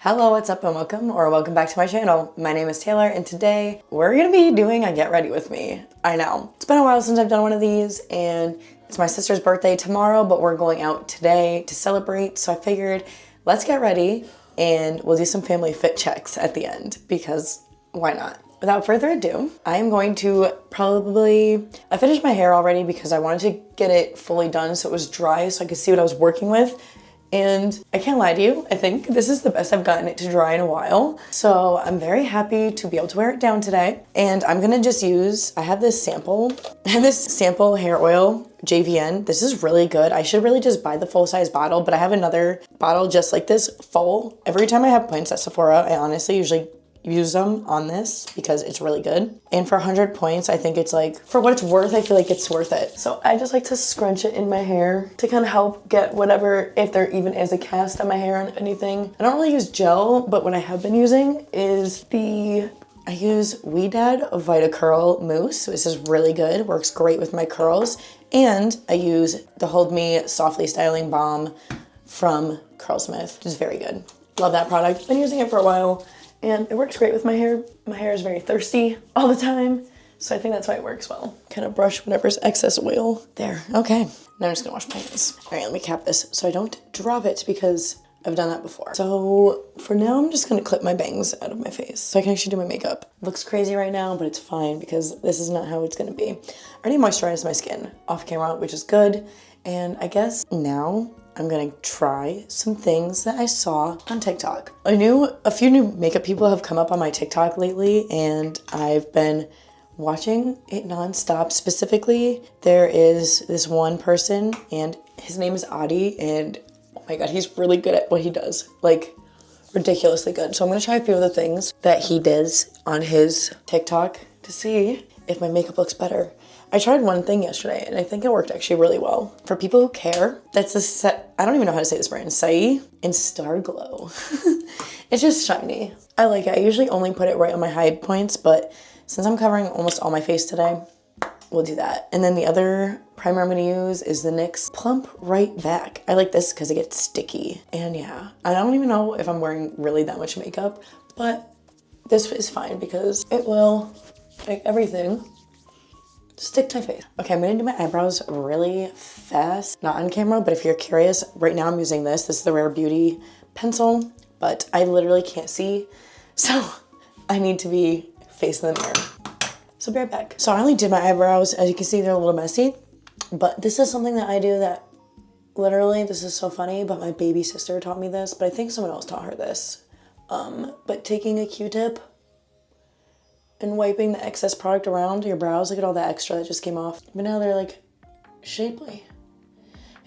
Hello, what's up and welcome back to my channel. My name is Taylor and today we're gonna be doing a get ready with me. I know, it's been a while since I've done one of these and it's my sister's birthday tomorrow, but we're going out today to celebrate. So I figured let's get ready and we'll do some family fit checks at the end because why not? Without further ado, I am going to I finished my hair already because I wanted to get it fully done so it was dry so I could see what I was working with. And I can't lie to you, I think this is the best I've gotten it to dry in a while. So I'm very happy to be able to wear it down today. And I'm gonna just use, I have this sample hair oil, JVN. This is really good. I should really just buy the full size bottle, but I have another bottle just like this full. Every time I have points at Sephora, I honestly usually use them on this because it's really good. And for 100 points, I think it's like, for what it's worth, I feel like it's worth it. So I just like to scrunch it in my hair to kind of help get whatever, if there even is a cast on my hair and anything. I don't really use gel, but what I have been using is I use Dad Vita Curl Mousse. This is really good, works great with my curls. And I use the Hold Me Softly Styling Balm from Curlsmith, which is very good. Love that product, been using it for a while. And it works great with my hair. My hair is very thirsty all the time. So I think that's why it works well. Kind of brush whatever's excess oil. There, okay. Now I'm just gonna wash my hands. All right, let me cap this so I don't drop it because I've done that before. So for now, I'm just gonna clip my bangs out of my face so I can actually do my makeup. Looks crazy right now, but it's fine because this is not how it's gonna be. I already moisturized my skin off camera, which is good. And I guess now I'm gonna try some things that I saw on TikTok. A few new makeup people have come up on my TikTok lately and I've been watching it nonstop. Specifically, there is this one person and his name is Adi and oh my God, he's really good at what he does. Like ridiculously good. So I'm gonna try a few of the things that he does on his TikTok to see if my makeup looks better. I tried one thing yesterday and I think it worked actually really well. For people who care, that's I don't even know how to say this brand, Sai in Star Glow. It's just shiny. I like it. I usually only put it right on my high points, but since I'm covering almost all my face today, we'll do that. And then the other primer I'm gonna use is the NYX Plump Right Back. I like this because it gets sticky. And yeah, I don't even know if I'm wearing really that much makeup, but this is fine because it will make everything stick to my face. Okay, I'm gonna do my eyebrows really fast. Not on camera, but if you're curious, right now I'm using this. This is the Rare Beauty pencil, but I literally can't see, so I need to be facing the mirror. So be right back. So I only did my eyebrows. As you can see, they're a little messy, but this is something that I do that literally, this is so funny, but my baby sister taught me this, but I think someone else taught her this. But taking a Q-tip and wiping the excess product around your brows. Look at all that extra that just came off. But now they're like shapely.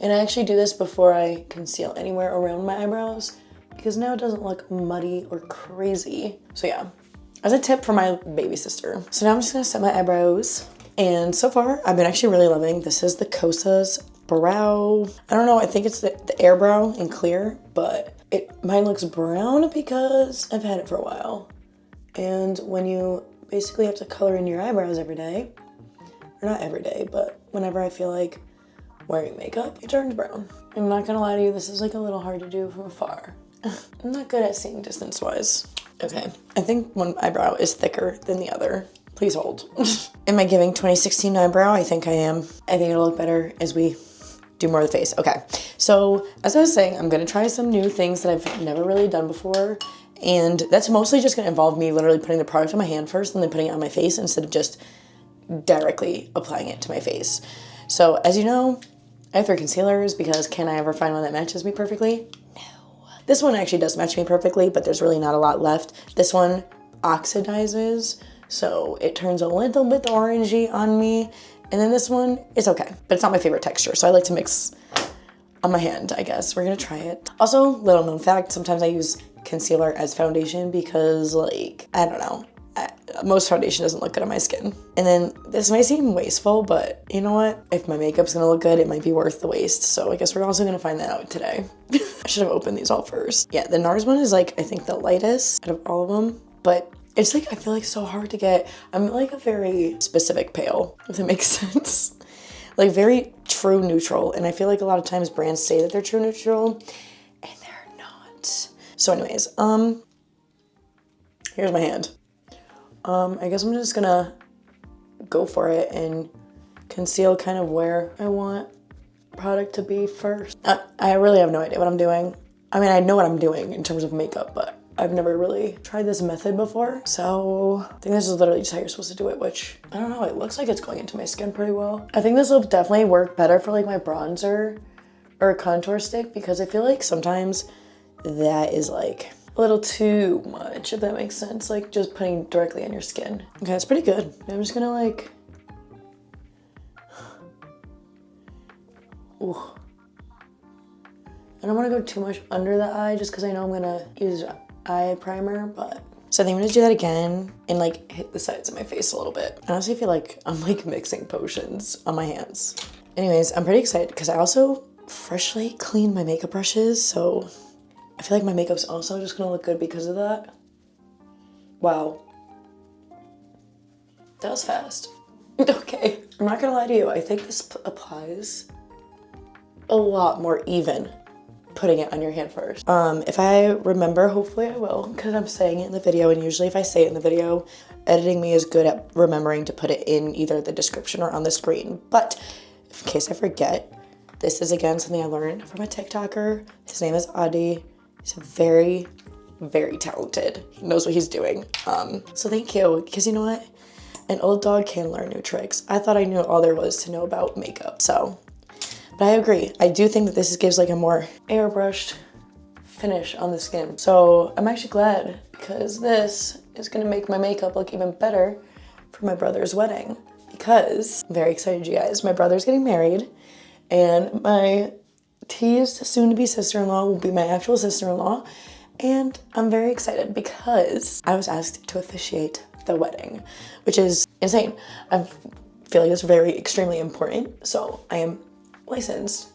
And I actually do this before I conceal anywhere around my eyebrows because now it doesn't look muddy or crazy. So yeah, as a tip for my baby sister. So now I'm just gonna set my eyebrows. And so far, I've been actually really loving, this is the Kosas Brow. I don't know, I think it's the Air Brow in clear, but mine looks brown because I've had it for a while. And when you basically have to color in your eyebrows every day, or not every day, but whenever I feel like wearing makeup, it turns brown. I'm not gonna lie to you, this is like a little hard to do from afar. I'm not good at seeing distance-wise. Okay, I think one eyebrow is thicker than the other. Please hold. Am I giving 2016 eyebrow? I think I am. I think it'll look better as we do more of the face. Okay, so as I was saying, I'm gonna try some new things that I've never really done before. And that's mostly just gonna involve me literally putting the product on my hand first and then putting it on my face instead of just directly applying it to my face. So as you know, I have 3 concealers because can I ever find one that matches me perfectly? No. This one actually does match me perfectly, but there's really not a lot left. This one oxidizes, so it turns a little bit orangey on me. And then this one is okay, but it's not my favorite texture. So I like to mix on my hand, I guess. We're gonna try it. Also, little known fact, sometimes I use concealer as foundation because like, I don't know, most foundation doesn't look good on my skin. And then this may seem wasteful, but you know what? If my makeup's gonna look good, it might be worth the waste. So I guess we're also gonna find that out today. I should have opened these all first. Yeah, the NARS one is like, I think the lightest out of all of them, but it's like, I feel like so hard to get. I'm like a very specific pale, if that makes sense. Like very true neutral. And I feel like a lot of times brands say that they're true neutral and they're not. So anyways, here's my hand. I guess I'm just gonna go for it and conceal kind of where I want product to be first. I really have no idea what I'm doing. I mean, I know what I'm doing in terms of makeup, but I've never really tried this method before. So I think this is literally just how you're supposed to do it, which I don't know, it looks like it's going into my skin pretty well. I think this will definitely work better for like my bronzer or a contour stick, because I feel like sometimes that is like a little too much, if that makes sense. Like just putting directly on your skin. Okay, that's pretty good. I'm just gonna like, ooh. I don't want to go too much under the eye just because I know I'm gonna use eye primer, but. So I think I'm gonna do that again and like hit the sides of my face a little bit. I honestly feel like I'm like mixing potions on my hands. Anyways, I'm pretty excited because I also freshly cleaned my makeup brushes, so I feel like my makeup's also just gonna look good because of that. Wow. That was fast. Okay, I'm not gonna lie to you, I think this applies a lot more even putting it on your hand first. If I remember, hopefully I will, because I'm saying it in the video, and usually if I say it in the video, editing me is good at remembering to put it in either the description or on the screen. But in case I forget, this is again something I learned from a TikToker. His name is Adi. He's very, very talented. He knows what he's doing. So thank you, because you know what? An old dog can learn new tricks. I thought I knew all there was to know about makeup, so. But I agree. I do think that this gives like a more airbrushed finish on the skin. So I'm actually glad, because this is gonna make my makeup look even better for my brother's wedding. Because I'm very excited, you guys. My brother's getting married, and my teased soon-to-be sister-in-law will be my actual sister-in-law. And I'm very excited because I was asked to officiate the wedding, which is insane. I feel like it's very extremely important. So I am licensed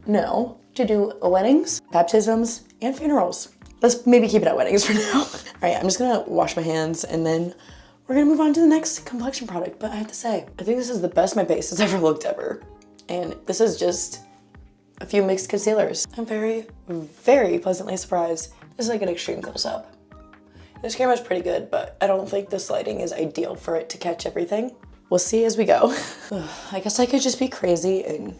now to do weddings, baptisms, and funerals. Let's maybe keep it at weddings for now. All right, I'm just gonna wash my hands and then we're gonna move on to the next complexion product. But I have to say, I think this is the best my base has ever looked ever. And this is just a few mixed concealers. I'm very, very pleasantly surprised. This is like an extreme close-up. This camera's pretty good, but I don't think this lighting is ideal for it to catch everything. We'll see as we go. I guess I could just be crazy and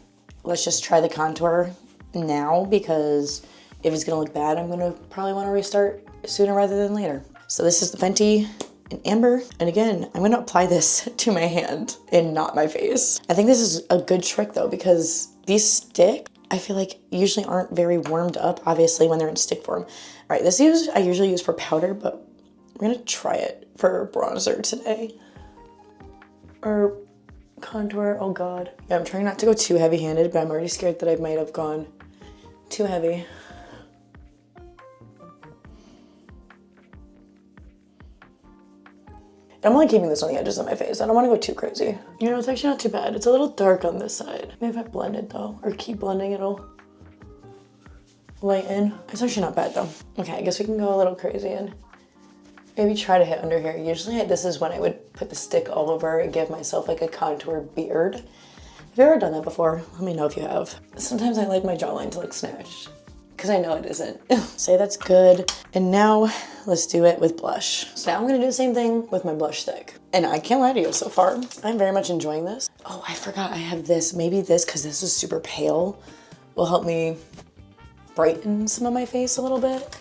let's just try the contour now, because if it's gonna look bad, I'm gonna probably wanna restart sooner rather than later. So this is the Fenty in Amber. And again, I'm gonna apply this to my hand and not my face. I think this is a good trick though, because these stick, I feel like usually aren't very warmed up, obviously when they're in stick form. All right, this I usually use for powder, but we're gonna try it for bronzer today. Or contour, oh God. Yeah, I'm trying not to go too heavy-handed, but I'm already scared that I might have gone too heavy. I'm only keeping this on the edges of my face. I don't want to go too crazy. You know, it's actually not too bad. It's a little dark on this side. Maybe if I blend it though, or keep blending, it'll lighten. It's actually not bad though. Okay, I guess we can go a little crazy and maybe try to hit under here. Usually this is when I would put the stick all over and give myself like a contour beard. Have you ever done that before? Let me know if you have. Sometimes I like my jawline to look snatched, because I know it isn't. Say that's good. And now let's do it with blush. So now I'm gonna do the same thing with my blush stick. And I can't lie to you, so far, I'm very much enjoying this. Oh, I forgot I have this. Maybe this, because this is super pale, will help me brighten some of my face a little bit.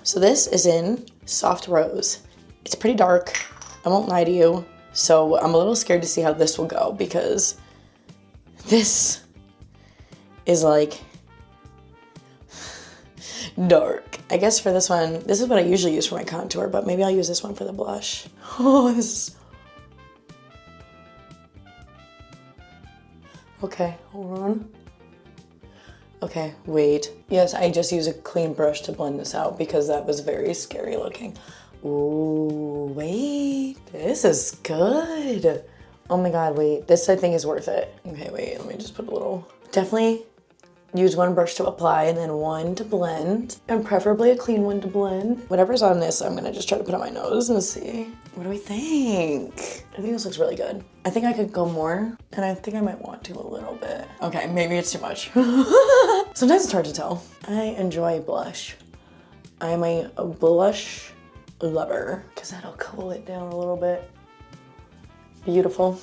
So this is in Soft Rose. It's pretty dark, I won't lie to you. So I'm a little scared to see how this will go, because this is like dark. I guess for this one, this is what I usually use for my contour, but maybe I'll use this one for the blush. Oh, this is... Okay, hold on. Okay, wait. Yes, I just use a clean brush to blend this out because that was very scary looking. Ooh, wait, this is good. Oh my God, wait, this I think is worth it. Okay, wait, let me just put a little, definitely use one brush to apply and then one to blend, and preferably a clean one to blend. Whatever's on this, I'm gonna just try to put on my nose and see. What do we think? I think this looks really good. I think I could go more, and I think I might want to a little bit. Okay, maybe it's too much. Sometimes it's hard to tell. I enjoy blush. I'm a blush lover because that'll cool it down a little bit. Beautiful.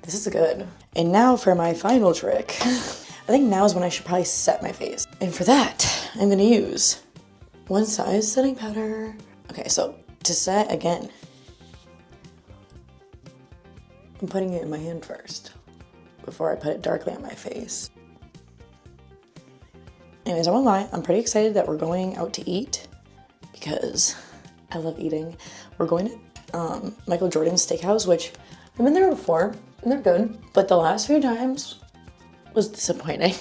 This is good. And now for my final trick. I think now is when I should probably set my face. And for that, I'm gonna use One Size setting powder. Okay, so to set again, I'm putting it in my hand first before I put it darkly on my face. Anyways, I won't lie, I'm pretty excited that we're going out to eat because I love eating. We're going to Michael Jordan's Steakhouse, which I've been there before and they're good, but the last few times was disappointing.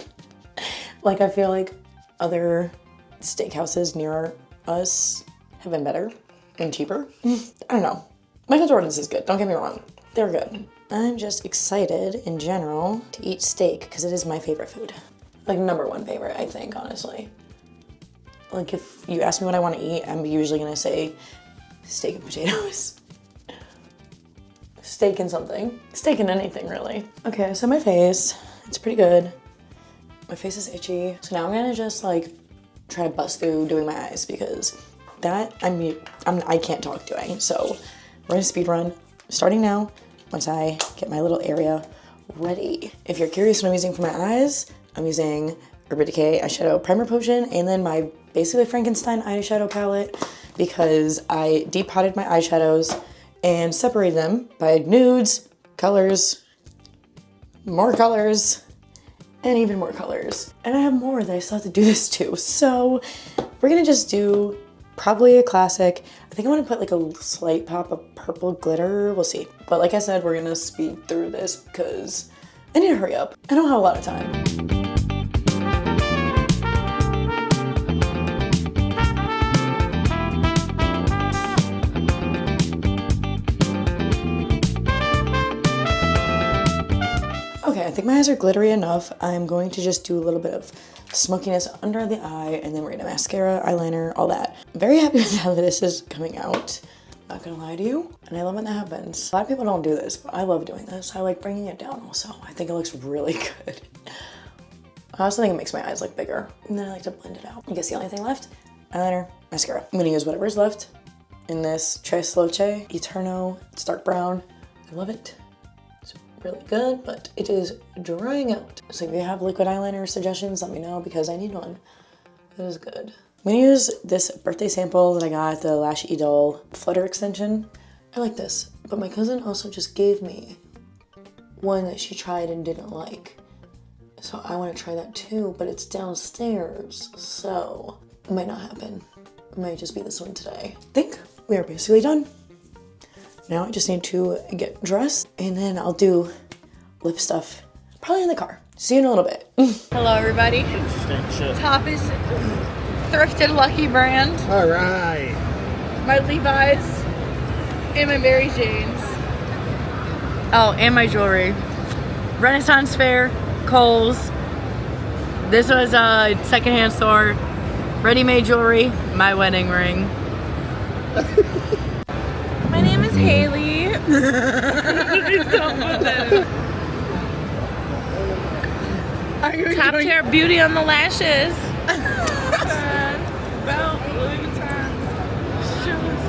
Like, I feel like other steakhouses near us have been better and cheaper. I don't know. Michael Jordan's is good, don't get me wrong. They're good. I'm just excited in general to eat steak because it is my favorite food. Like, #1 favorite, I think, honestly. Like, if you ask me what I want to eat, I'm usually gonna say steak and potatoes. Steak and something. Steak and anything, really. Okay, so my face, it's pretty good. My face is itchy. So now I'm gonna just like try to bust through doing my eyes because that I can't talk doing. So we're gonna speed run starting now once I get my little area ready. If you're curious what I'm using for my eyes, I'm using Urban Decay eyeshadow primer potion and then my basically Frankenstein eyeshadow palette because I depotted my eyeshadows and separated them by nudes, colors, more colors, and even more colors. And I have more that I still have to do this too. So we're gonna just do probably a classic. I think I wanna put like a slight pop of purple glitter, we'll see. But like I said, we're gonna speed through this because I need to hurry up. I don't have a lot of time. Okay, I think my eyes are glittery enough. I'm going to just do a little bit of smokiness under the eye and then we're gonna mascara, eyeliner, all that. I'm very happy with how this is coming out. Not gonna lie to you. And I love when that happens. A lot of people don't do this, but I love doing this. I like bringing it down also. I think it looks really good. I also think it makes my eyes look bigger. And then I like to blend it out. I guess the only thing left, eyeliner, mascara. I'm gonna use whatever's left in this Tres Leche Eterno. It's dark brown. I love it. Really good, but it is drying out. So if you have liquid eyeliner suggestions, let me know because I need one. It is good. I'm gonna use this birthday sample that I got at the Lash Idol Flutter extension. I like this, but my cousin also just gave me one that she tried and didn't like. So I wanna try that too, but it's downstairs, so it might not happen. It might just be this one today. I think we are basically done. Now I just need to get dressed and then I'll do lip stuff probably in the car. See you in a little bit. Hello everybody. Top is thrifted Lucky brand. All right. My Levi's and my Mary Jane's. Oh, and my jewelry. Renaissance Fair, Kohl's. This was a secondhand store. Ready-made jewelry, my wedding ring. My name is Haley. Top tier beauty on the lashes. Belt, Louis Vuitton. Shoes.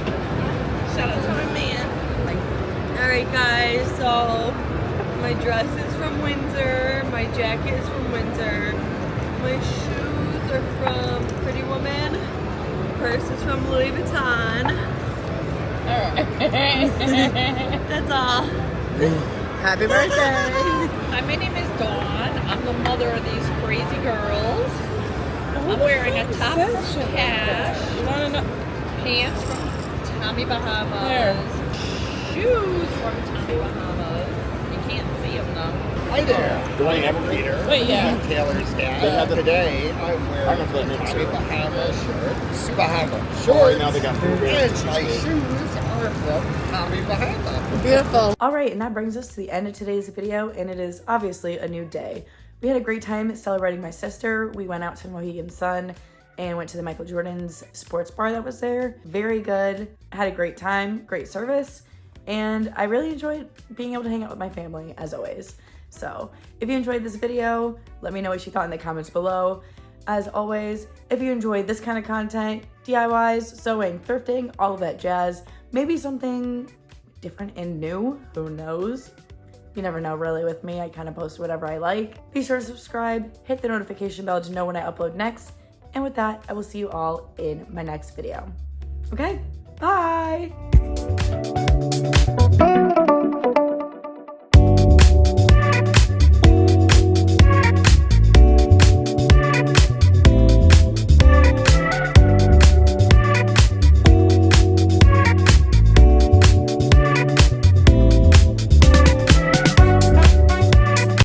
Shout out to my man. Alright guys, so my dress is from Windsor. My jacket is from Windsor. My shoes are from Pretty Woman. Purse is from Louis Vuitton. That's all. Happy birthday. Hi, my name is Dawn. I'm the mother of these crazy girls. I'm wearing a top from Cash, pants from Tommy Bahamas, shoes from Tommy Bahamas. You can't see them though. Hi there. Do I ever meet her? Wait, yeah. Taylor's dad. Today I'm wearing a Tommy Bahamas shirt. Bahamas. Shorts. Now they got and my shoes are from Tommy Bahamas. Beautiful. All right, and that brings us to the end of today's video, and it is obviously a new day. We had a great time celebrating my sister. We went out to Mohegan Sun and went to the Michael Jordan's sports bar that was there. Very good. Had a great time, great service, and I really enjoyed being able to hang out with my family as always. So if you enjoyed this video, let me know what you thought in the comments below. As always, if you enjoyed this kind of content, DIYs, sewing, thrifting, all of that jazz, maybe something different and new, who knows? You never know really with me, I kind of post whatever I like. Be sure to subscribe, hit the notification bell to know when I upload next, and with that, I will see you all in my next video. Okay, bye!